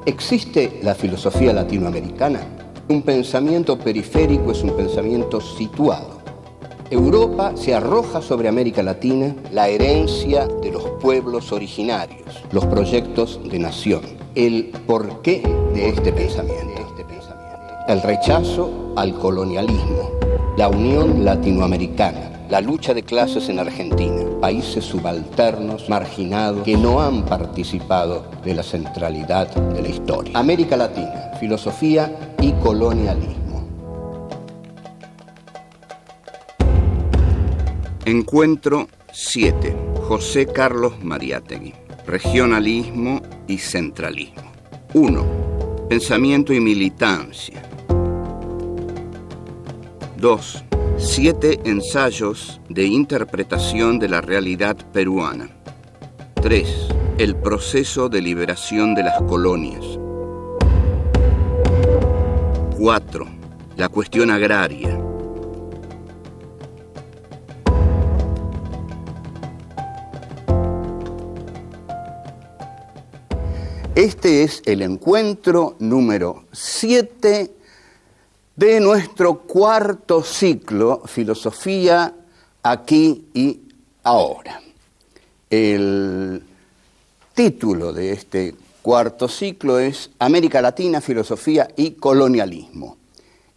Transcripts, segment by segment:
¿Existe la filosofía latinoamericana? Un pensamiento periférico es un pensamiento situado. Europa se arroja sobre América Latina la herencia de los pueblos originarios, los proyectos de nación, el porqué de este pensamiento, el rechazo al colonialismo, la unión latinoamericana, la lucha de clases en Argentina, países subalternos, marginados, que no han participado de la centralidad de la historia. América Latina, filosofía y colonialismo. Encuentro 7. José Carlos Mariátegui. Regionalismo y centralismo. 1. Pensamiento y militancia. 2. 7 ensayos de interpretación de la realidad peruana. 3. El proceso de liberación de las colonias. 4. La cuestión agraria. 'Este es el encuentro número 7 de nuestro cuarto ciclo, Filosofía aquí y ahora. El título de este cuarto ciclo es América Latina, Filosofía y Colonialismo.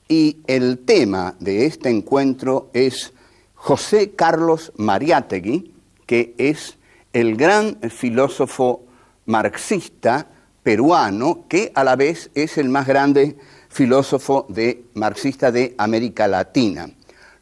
Y el tema de este encuentro es José Carlos Mariátegui, que es el gran filósofo marxista peruano, que a la vez es el más grande filósofo marxista de América Latina.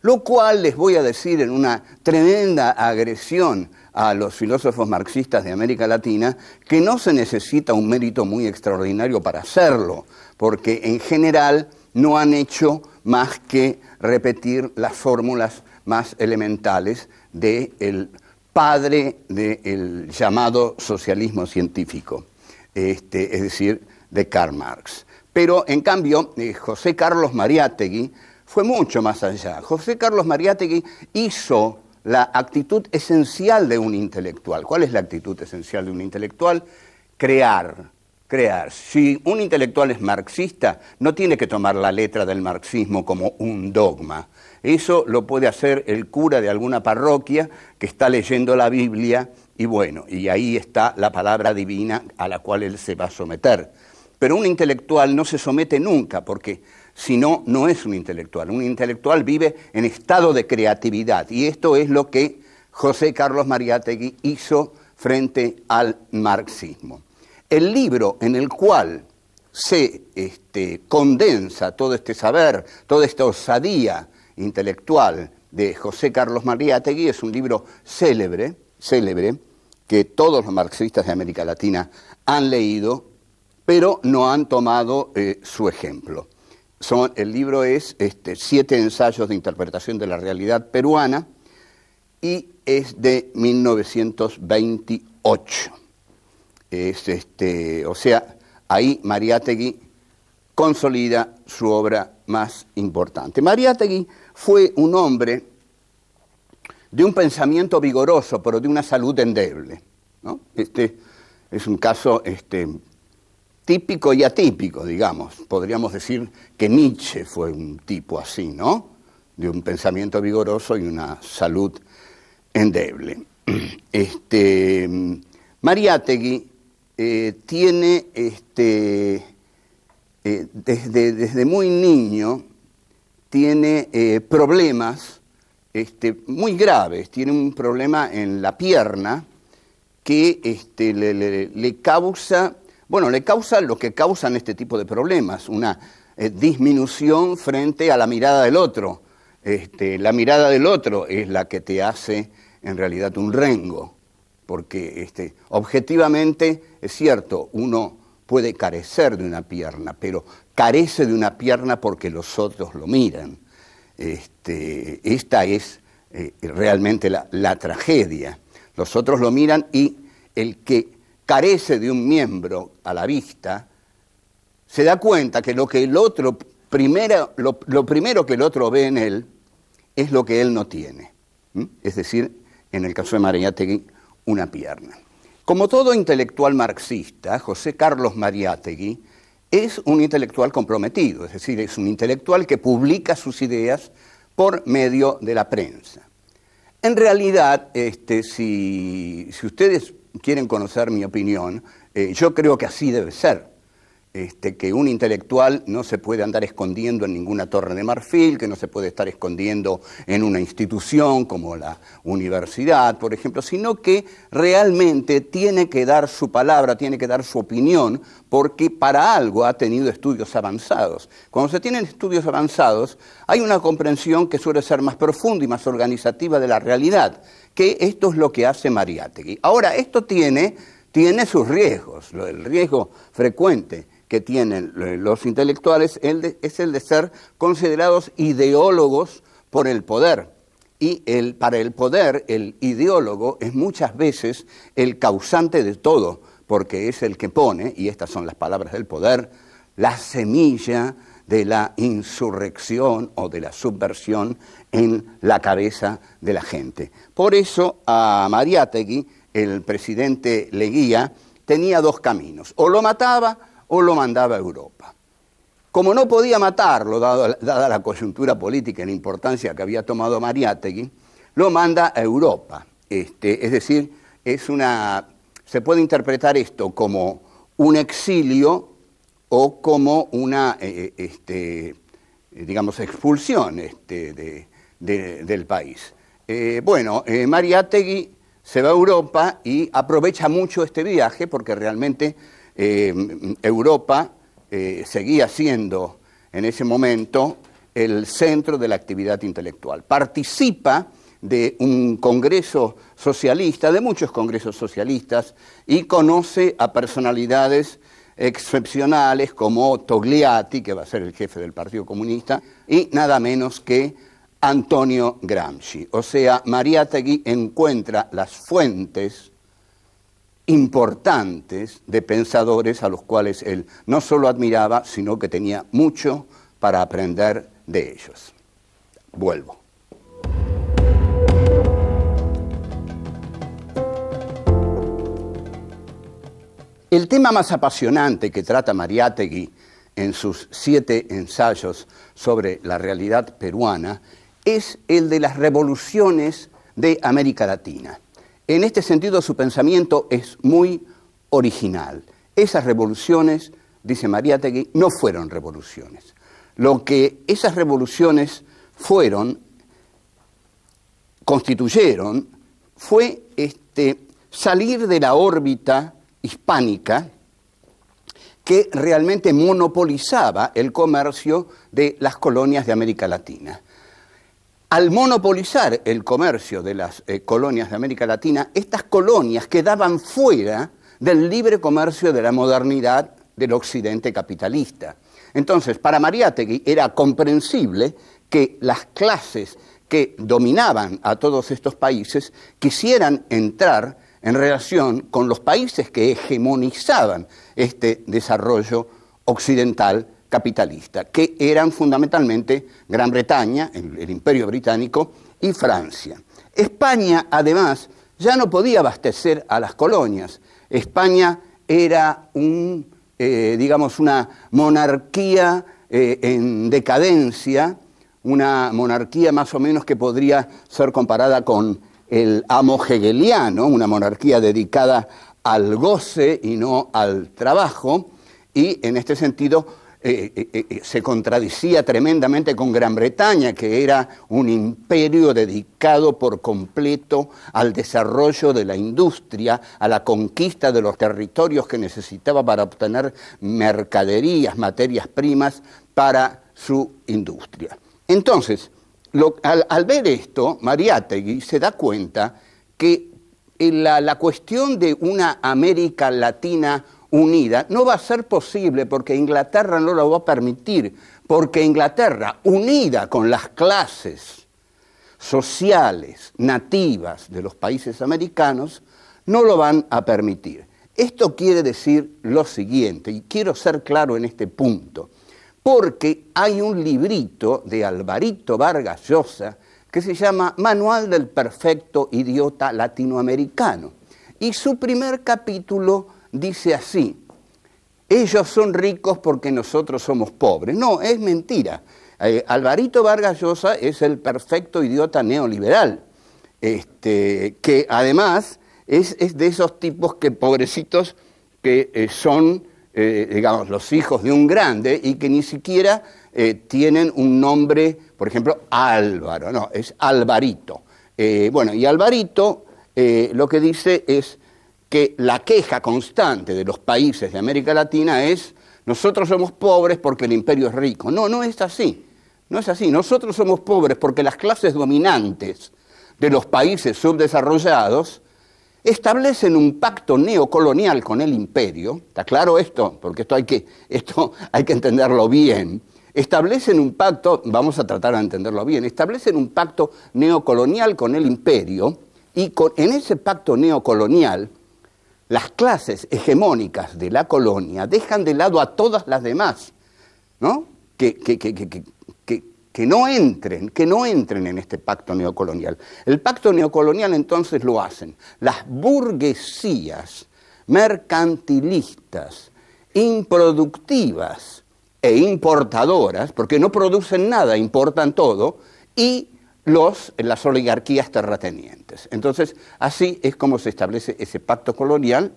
Lo cual les voy a decir en una tremenda agresión a los filósofos marxistas de América Latina, que no se necesita un mérito muy extraordinario para hacerlo, porque en general no han hecho más que repetir las fórmulas más elementales del padre del llamado socialismo científico, es decir, de Karl Marx. Pero, en cambio, José Carlos Mariátegui fue mucho más allá. José Carlos Mariátegui hizo la actitud esencial de un intelectual. ¿Cuál es la actitud esencial de un intelectual? Crear. Si un intelectual es marxista, no tiene que tomar la letra del marxismo como un dogma. Eso lo puede hacer el cura de alguna parroquia que está leyendo la Biblia y bueno, y ahí está la palabra divina a la cual él se va a someter. Pero un intelectual no se somete nunca, porque si no, no es un intelectual. Un intelectual vive en estado de creatividad, y esto es lo que José Carlos Mariátegui hizo frente al marxismo. El libro en el cual se condensa todo este saber, toda esta osadía intelectual de José Carlos Mariátegui es un libro célebre, que todos los marxistas de América Latina han leído, pero no han tomado su ejemplo. El libro es 7 ensayos de interpretación de la realidad peruana y es de 1928. O sea, ahí Mariátegui consolida su obra más importante. Mariátegui fue un hombre de un pensamiento vigoroso, pero de una salud endeble, ¿no? Es un caso típico y atípico, digamos. Podríamos decir que Nietzsche fue un tipo así, ¿no? De un pensamiento vigoroso y una salud endeble. Mariátegui tiene, desde muy niño, tiene problemas muy graves. Tiene un problema en la pierna que le causa... Bueno, le causa lo que causan este tipo de problemas, una disminución frente a la mirada del otro. La mirada del otro es la que te hace en realidad un rengo, porque objetivamente es cierto, uno puede carecer de una pierna, pero carece de una pierna porque los otros lo miran. Esta es realmente la tragedia. Los otros lo miran y el que carece de un miembro a la vista, se da cuenta que lo primero que el otro ve en él es lo que él no tiene. Es decir, en el caso de Mariátegui, una pierna. Como todo intelectual marxista, José Carlos Mariátegui es un intelectual comprometido, es decir, es un intelectual que publica sus ideas por medio de la prensa. En realidad, si ustedes quieren conocer mi opinión, yo creo que así debe ser. Que un intelectual no se puede andar escondiendo en ninguna torre de marfil, que no se puede estar escondiendo en una institución como la universidad, por ejemplo, sino que realmente tiene que dar su palabra, tiene que dar su opinión, porque para algo ha tenido estudios avanzados. Cuando se tienen estudios avanzados, hay una comprensión que suele ser más profunda y más organizativa de la realidad, que esto es lo que hace Mariátegui. Ahora, esto tiene sus riesgos, el riesgo frecuente que tienen los intelectuales es el de ser considerados ideólogos por el poder. Y para el poder, el ideólogo es muchas veces el causante de todo, porque es el que pone, y estas son las palabras del poder, la semilla de la insurrección o de la subversión en la cabeza de la gente. Por eso a Mariátegui, el presidente Leguía, tenía dos caminos: o lo mataba o lo mandaba a Europa. Como no podía matarlo, dada la coyuntura política y la importancia que había tomado Mariátegui, lo manda a Europa. Es decir, se puede interpretar esto como un exilio o como una, digamos, expulsión del país. Mariátegui se va a Europa y aprovecha mucho este viaje porque realmente Europa seguía siendo en ese momento el centro de la actividad intelectual. Participa de un congreso socialista, de muchos congresos socialistas, y conoce a personalidades excepcionales como Togliatti, que va a ser el jefe del Partido Comunista, y nada menos que Antonio Gramsci. O sea, Mariátegui encuentra las fuentes importantes de pensadores a los cuales él no solo admiraba, sino que tenía mucho para aprender de ellos. Vuelvo. El tema más apasionante que trata Mariátegui en sus 7 ensayos sobre la realidad peruana es el de las revoluciones de América Latina. En este sentido, su pensamiento es muy original. Esas revoluciones, dice Mariátegui, no fueron revoluciones. Lo que esas revoluciones constituyeron, fue salir de la órbita hispánica que realmente monopolizaba el comercio de las colonias de América Latina. Al monopolizar el comercio de las colonias de América Latina, estas colonias quedaban fuera del libre comercio de la modernidad del occidente capitalista. Entonces, para Mariátegui era comprensible que las clases que dominaban a todos estos países quisieran entrar en relación con los países que hegemonizaban este desarrollo occidental capitalista, que eran fundamentalmente Gran Bretaña, el Imperio Británico, y Francia. España, además, ya no podía abastecer a las colonias. España era una monarquía en decadencia, una monarquía más o menos que podría ser comparada con el amo hegeliano, una monarquía dedicada al goce y no al trabajo, y en este sentido se contradecía tremendamente con Gran Bretaña, que era un imperio dedicado por completo al desarrollo de la industria, a la conquista de los territorios que necesitaba para obtener mercaderías, materias primas para su industria. Entonces, al ver esto, Mariátegui se da cuenta que la cuestión de una América Latina unida no va a ser posible porque Inglaterra no lo va a permitir, porque Inglaterra, unida con las clases sociales nativas de los países americanos, no lo van a permitir. Esto quiere decir lo siguiente, y quiero ser claro en este punto, porque hay un librito de Alvarito Vargas Llosa que se llama Manual del Perfecto Idiota Latinoamericano. Y su primer capítulo dice así: ellos son ricos porque nosotros somos pobres. No, es mentira. Alvarito Vargas Llosa es el perfecto idiota neoliberal, que además es de esos tipos que pobrecitos que son, digamos, los hijos de un grande y que ni siquiera tienen un nombre, por ejemplo, Álvaro, no, es Alvarito. Bueno, y Alvarito lo que dice es que la queja constante de los países de América Latina es: nosotros somos pobres porque el imperio es rico. No, no es así. No es así. Nosotros somos pobres porque las clases dominantes de los países subdesarrollados establecen un pacto neocolonial con el imperio. ¿Está claro esto? Porque esto hay que entenderlo bien. Establecen un pacto, vamos a tratar de entenderlo bien, establecen un pacto neocolonial con el imperio, y en ese pacto neocolonial las clases hegemónicas de la colonia dejan de lado a todas las demás, ¿no? Que no entren en este pacto neocolonial. El pacto neocolonial entonces lo hacen las burguesías mercantilistas, improductivas e importadoras, porque no producen nada, importan todo, y las oligarquías terratenientes. Entonces, así es como se establece ese pacto colonial.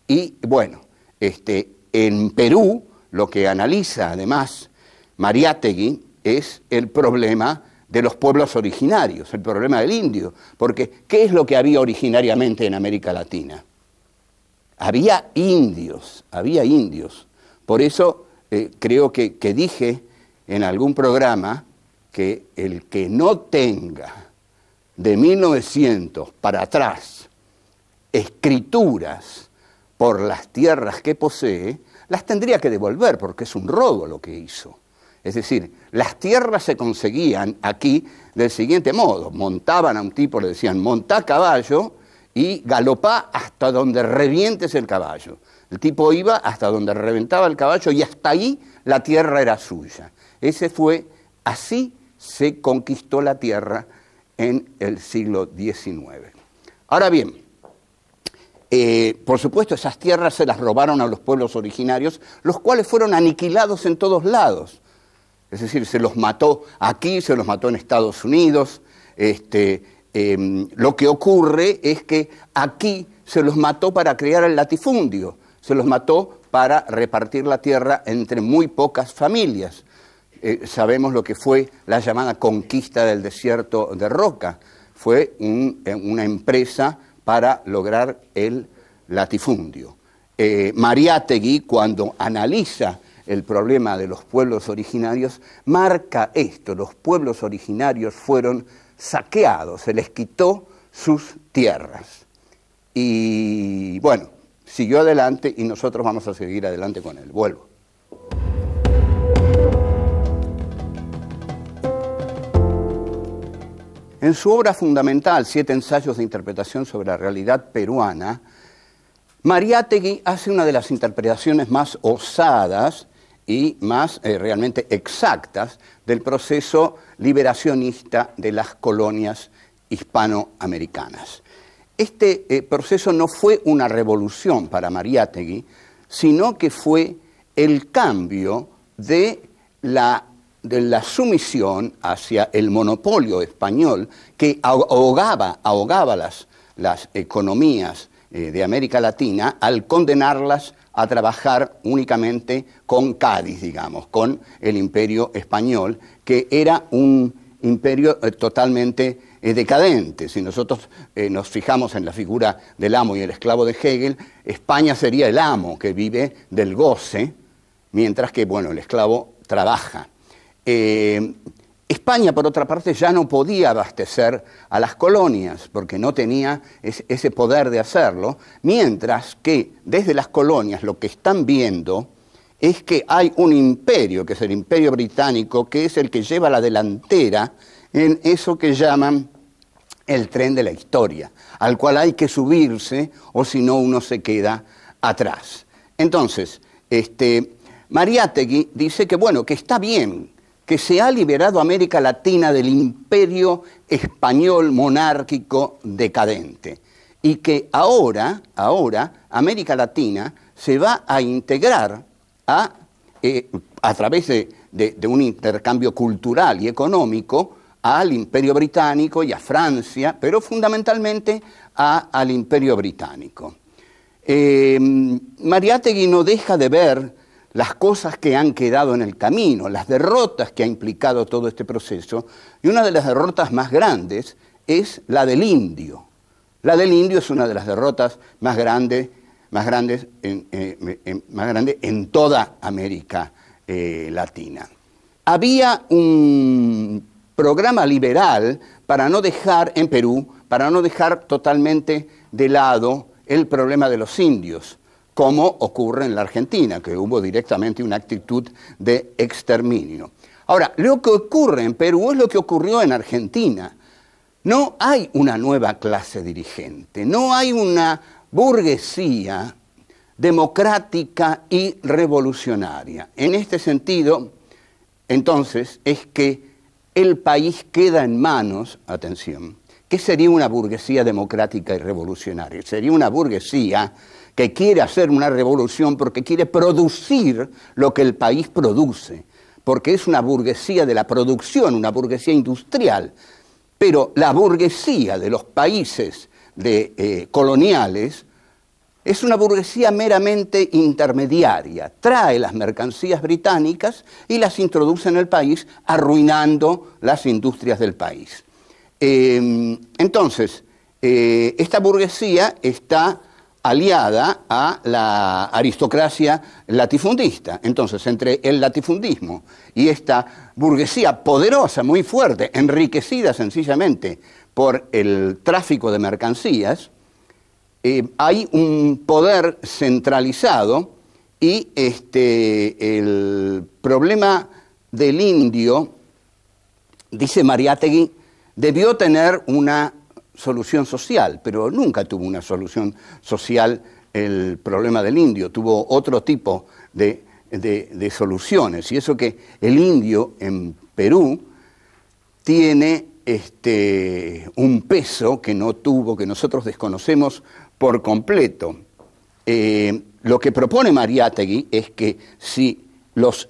Y bueno, en Perú lo que analiza además Mariátegui es el problema de los pueblos originarios, el problema del indio, porque ¿qué es lo que había originariamente en América Latina? Había indios. Por eso creo que dije en algún programa que el que no tenga de 1900 para atrás escrituras por las tierras que posee, las tendría que devolver, porque es un robo lo que hizo. Es decir, las tierras se conseguían aquí del siguiente modo: montaban a un tipo, le decían montá caballo y galopá hasta donde revientes el caballo. El tipo iba hasta donde reventaba el caballo y hasta ahí la tierra era suya. Así se conquistó la tierra en el siglo XIX. Ahora bien, por supuesto esas tierras se las robaron a los pueblos originarios, los cuales fueron aniquilados en todos lados. Es decir, se los mató aquí, se los mató en Estados Unidos. Lo que ocurre es que aquí se los mató para crear el latifundio, se los mató para repartir la tierra entre muy pocas familias. Sabemos lo que fue la llamada conquista del desierto de Roca. Fue una empresa para lograr el latifundio. Mariátegui, cuando analiza el problema de los pueblos originarios, marca esto: los pueblos originarios fueron saqueados, se les quitó sus tierras. Y bueno, siguió adelante y nosotros vamos a seguir adelante con él. Vuelvo. En su obra fundamental, 7 ensayos de interpretación sobre la realidad peruana, Mariátegui hace una de las interpretaciones más osadas y más realmente exactas del proceso liberacionista de las colonias hispanoamericanas. Este proceso no fue una revolución para Mariátegui, sino que fue el cambio de la sumisión hacia el monopolio español que ahogaba las economías de América Latina al condenarlas a trabajar únicamente con Cádiz, digamos, con el imperio español, que era un imperio totalmente decadente. Si nosotros nos fijamos en la figura del amo y el esclavo de Hegel, España sería el amo que vive del goce, mientras que, bueno, el esclavo trabaja. España, por otra parte, ya no podía abastecer a las colonias porque no tenía ese poder de hacerlo, mientras que desde las colonias lo que están viendo es que hay un imperio, que es el imperio británico, que es el que lleva la delantera en eso que llaman el tren de la historia, al cual hay que subirse o si no uno se queda atrás. Entonces, Mariátegui dice que bueno, que está bien, que se ha liberado América Latina del imperio español monárquico decadente y que ahora América Latina se va a integrar a través de un intercambio cultural y económico al Imperio Británico y a Francia, pero fundamentalmente al Imperio Británico. Mariátegui no deja de ver las cosas que han quedado en el camino, las derrotas que ha implicado todo este proceso, y una de las derrotas más grandes es la del indio. La del indio es una de las derrotas más grandes en toda América Latina. Había un programa liberal para no dejar en Perú, para no dejar totalmente de lado el problema de los indios, como ocurre en la Argentina, que hubo directamente una actitud de exterminio. Ahora, lo que ocurre en Perú es lo que ocurrió en Argentina. No hay una nueva clase dirigente, no hay una burguesía democrática y revolucionaria. En este sentido, entonces, es que el país queda en manos, atención, ¿qué sería una burguesía democrática y revolucionaria? Sería una burguesía que quiere hacer una revolución porque quiere producir lo que el país produce, porque es una burguesía de la producción, una burguesía industrial. Pero la burguesía de los países coloniales es una burguesía meramente intermediaria. Trae las mercancías británicas y las introduce en el país, arruinando las industrias del país. Entonces, esta burguesía está aliada a la aristocracia latifundista. Entonces, entre el latifundismo y esta burguesía poderosa, muy fuerte, enriquecida sencillamente por el tráfico de mercancías, hay un poder centralizado y el problema del indio, dice Mariátegui, debió tener una solución social, pero nunca tuvo una solución social el problema del indio, tuvo otro tipo de soluciones, y eso que el indio en Perú tiene un peso que no tuvo, que nosotros desconocemos por completo. Lo que propone Mariátegui es que si los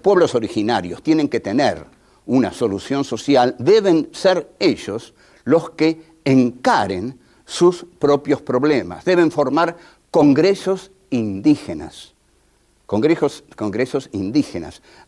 pueblos originarios tienen que tener una solución social, deben ser ellos los que encaren sus propios problemas, deben formar congresos indígenas,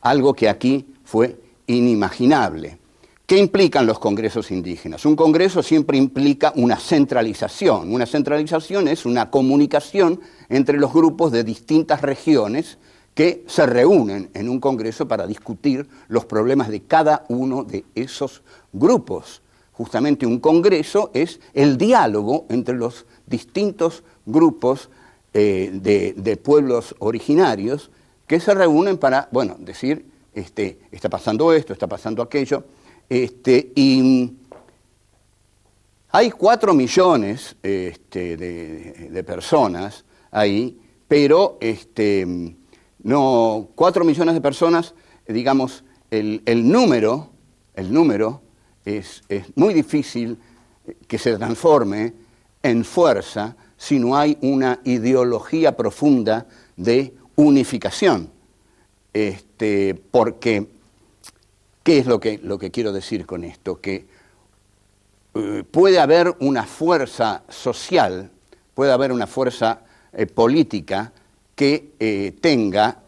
algo que aquí fue inimaginable. ¿Qué implican los congresos indígenas? Un congreso siempre implica una centralización. Una centralización es una comunicación entre los grupos de distintas regiones que se reúnen en un congreso para discutir los problemas de cada uno de esos grupos. Justamente un congreso es el diálogo entre los distintos grupos de pueblos originarios que se reúnen para, bueno, decir, está pasando esto, está pasando aquello, y hay 4 millones de personas ahí, pero no, 4 millones de personas, digamos, el número es muy difícil que se transforme en fuerza si no hay una ideología profunda de unificación. Porque, ¿qué es lo que quiero decir con esto? Que puede haber una fuerza social, puede haber una fuerza política que tenga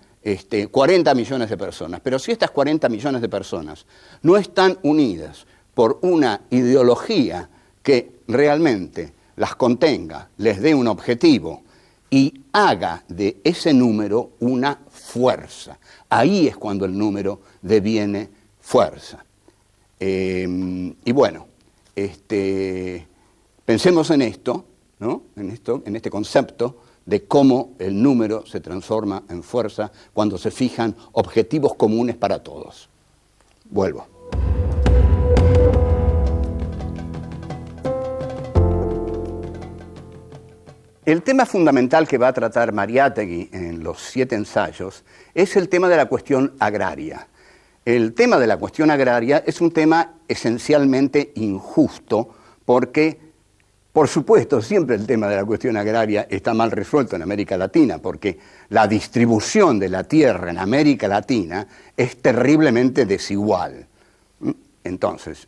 40 millones de personas. Pero si estas 40 millones de personas no están unidas por una ideología que realmente las contenga, les dé un objetivo y haga de ese número una fuerza, ahí es cuando el número deviene fuerza. Y bueno, pensemos en esto, ¿no? En este concepto de cómo el número se transforma en fuerza cuando se fijan objetivos comunes para todos. Vuelvo. El tema fundamental que va a tratar Mariátegui en los 7 ensayos es el tema de la cuestión agraria. El tema de la cuestión agraria es un tema esencialmente injusto porque, por supuesto, siempre el tema de la cuestión agraria está mal resuelto en América Latina, porque la distribución de la tierra en América Latina es terriblemente desigual. Entonces,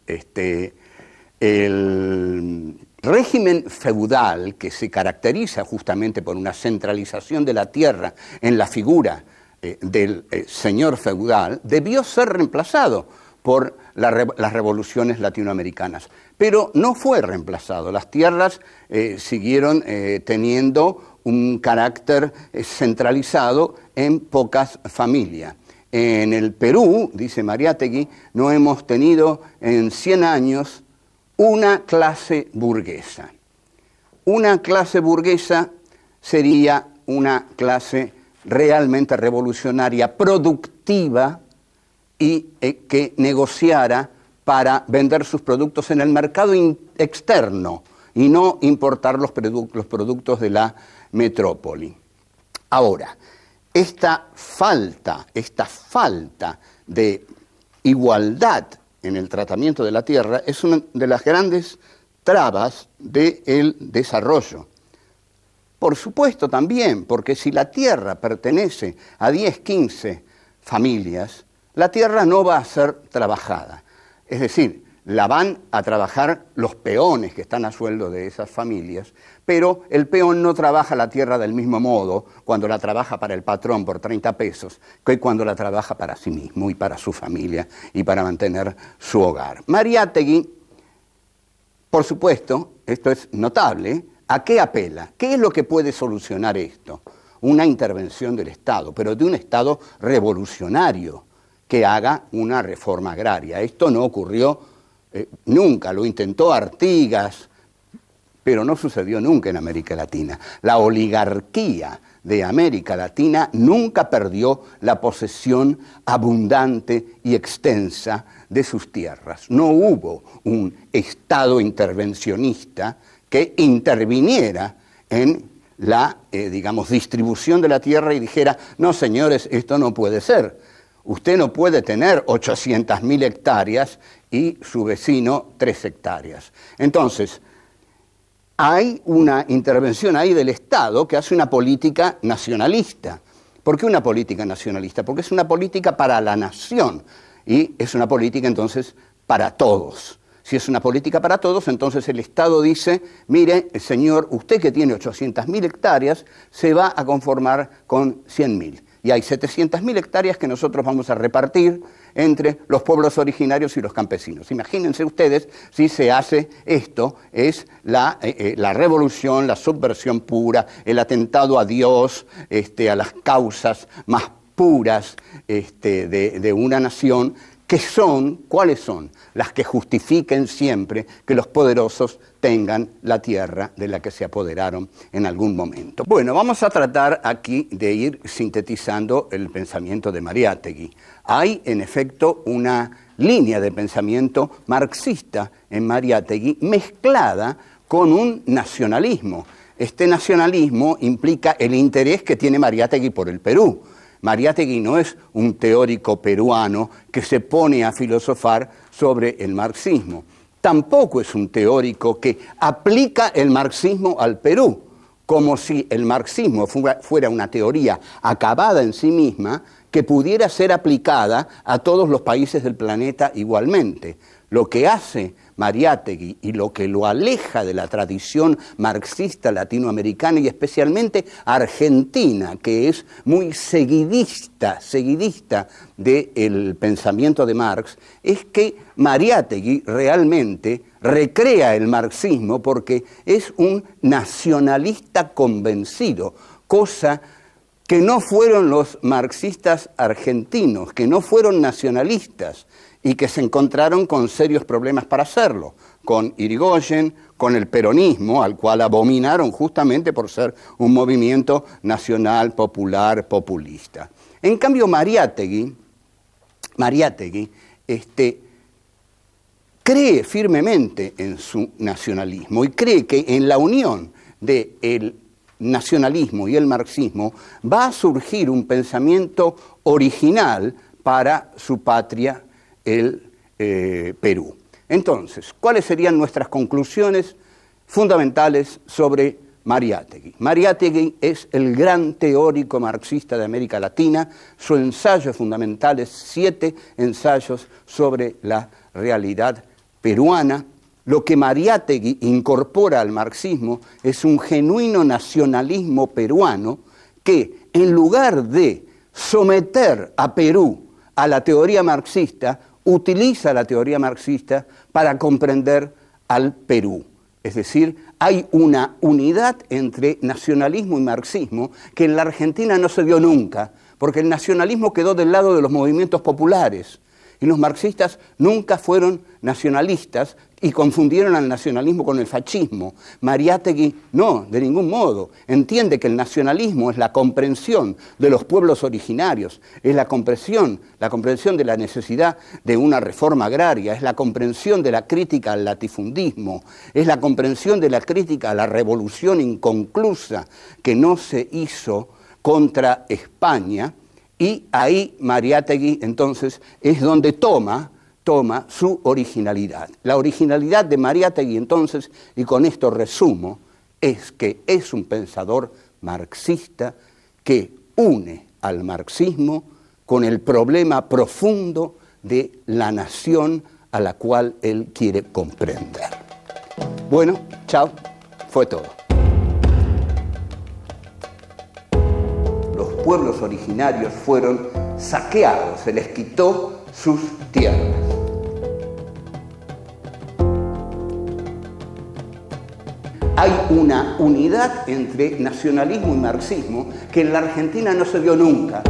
el régimen feudal, que se caracteriza justamente por una centralización de la tierra en la figura del señor feudal, debió ser reemplazado por las revoluciones latinoamericanas. Pero no fue reemplazado. Las tierras siguieron teniendo un carácter centralizado en pocas familias. En el Perú, dice Mariátegui, no hemos tenido en 100 años una clase burguesa. Una clase burguesa sería una clase realmente revolucionaria, productiva y que negociara para vender sus productos en el mercado externo y no importar los productos de la metrópoli. Ahora, esta falta de igualdad en el tratamiento de la tierra es una de las grandes trabas del desarrollo. Por supuesto también, porque si la tierra pertenece a 10, 15 familias, la tierra no va a ser trabajada. Es decir, la van a trabajar los peones que están a sueldo de esas familias, pero el peón no trabaja la tierra del mismo modo cuando la trabaja para el patrón por 30 pesos que cuando la trabaja para sí mismo y para su familia y para mantener su hogar. Mariátegui, por supuesto, esto es notable, ¿a qué apela? ¿Qué es lo que puede solucionar esto? Una intervención del Estado, pero de un Estado revolucionario que haga una reforma agraria. Esto no ocurrió nunca, lo intentó Artigas, pero no sucedió nunca en América Latina. La oligarquía de América Latina nunca perdió la posesión abundante y extensa de sus tierras. No hubo un Estado intervencionista que interviniera en la, distribución de la tierra y dijera, no señores, esto no puede ser. Usted no puede tener 800.000 hectáreas y su vecino 3 hectáreas. Entonces, hay una intervención ahí del Estado que hace una política nacionalista. ¿Por qué una política nacionalista? Porque es una política para la nación y es una política entonces para todos. Si es una política para todos, entonces el Estado dice, mire, señor, usted que tiene 800.000 hectáreas se va a conformar con 100.000. Y hay 700.000 hectáreas que nosotros vamos a repartir entre los pueblos originarios y los campesinos. Imagínense ustedes si se hace esto, es la revolución, la subversión pura, el atentado a Dios, a las causas más puras de una nación, que son, ¿cuáles son? Las que justifiquen siempre que los poderosos tengan la tierra de la que se apoderaron en algún momento. Bueno, vamos a tratar aquí de ir sintetizando el pensamiento de Mariátegui. Hay, en efecto, una línea de pensamiento marxista en Mariátegui mezclada con un nacionalismo. Este nacionalismo implica el interés que tiene Mariátegui por el Perú. Mariátegui no es un teórico peruano que se pone a filosofar sobre el marxismo. Tampoco es un teórico que aplica el marxismo al Perú, como si el marxismo fuera una teoría acabada en sí misma que pudiera ser aplicada a todos los países del planeta igualmente. Lo que hace Mariátegui y lo que lo aleja de la tradición marxista latinoamericana y especialmente argentina, que es muy seguidista del pensamiento de Marx, es que Mariátegui realmente recrea el marxismo porque es un nacionalista convencido, cosa que no fueron los marxistas argentinos, que no fueron nacionalistas, y que se encontraron con serios problemas para hacerlo, con Irigoyen, con el peronismo, al cual abominaron justamente por ser un movimiento nacional, popular, populista. En cambio, Mariátegui cree firmemente en su nacionalismo y cree que en la unión del nacionalismo y el marxismo va a surgir un pensamiento original para su patria, el Perú. Entonces, ¿cuáles serían nuestras conclusiones fundamentales sobre Mariátegui? Mariátegui es el gran teórico marxista de América Latina. Su ensayo fundamental es 7 ensayos sobre la realidad peruana. Lo que Mariátegui incorpora al marxismo es un genuino nacionalismo peruano que, en lugar de someter a Perú a la teoría marxista, utiliza la teoría marxista para comprender al Perú. Es decir, hay una unidad entre nacionalismo y marxismo que en la Argentina no se dio nunca, porque el nacionalismo quedó del lado de los movimientos populares y los marxistas nunca fueron nacionalistas y confundieron al nacionalismo con el fascismo. Mariátegui no, de ningún modo. Entiende que el nacionalismo es la comprensión de los pueblos originarios, es la comprensión de la necesidad de una reforma agraria, es la comprensión de la crítica al latifundismo, es la comprensión de la crítica a la revolución inconclusa que no se hizo contra España, y ahí Mariátegui entonces es donde toma su originalidad. La originalidad de Mariátegui entonces, y con esto resumo, es que es un pensador marxista que une al marxismo con el problema profundo de la nación a la cual él quiere comprender. Bueno, chao, fue todo. Los pueblos originarios fueron saqueados, se les quitó sus tierras. Hay una unidad entre nacionalismo y marxismo que en la Argentina no se dio nunca.